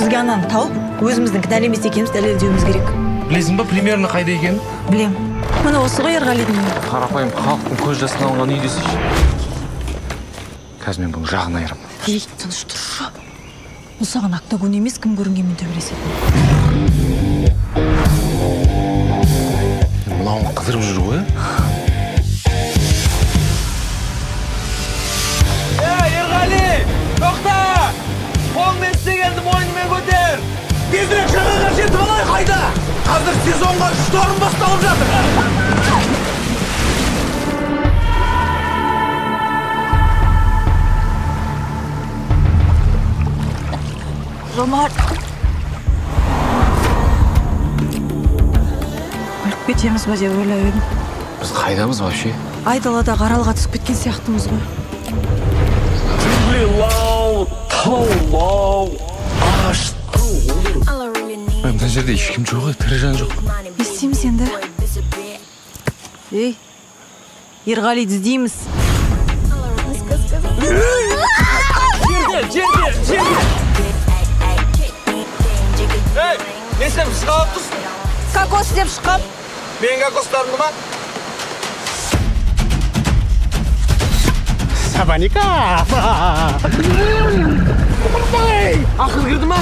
бізге ананы тауып, өзіміздің кінәлі емес екенімізді дәлелдеуіміз керек. Білесің ба, примерно қайда екенін? Білем. Мына осы ғой Ерғалидың. Қарапайым халықтың көз жасын алған үй десейші. Қазір мен бұның жағын айырам. Ей, тыныш тұршы. Бұл саған октагон емес, кім көрінгенмен төбелесетін. Мынауын қыдырып жүр ғой. Ерғали! Тоқта! Қолмен істегенді мойнымен көтер! Тезірек жағаға жетіп алайық қайда! Қазір сезонға шторм басталып жатыр! Жомарт! Өліп кетеміз ба деп ойлап едім. Біз қайдамыз вообще? Айдалада қаралға түсіп кеткен сияқтымыз ғой. Мына жерде ешкім жоқ, тірі жан жоқ. Не істейміз енді? Ей, Ерғалиді іздейміз. Жерде! Ей, не істеп шығалып тұрсың? Кокос деп шыққам. Мен кокостарымды ма? Сабаника! Ақыл кірді ма?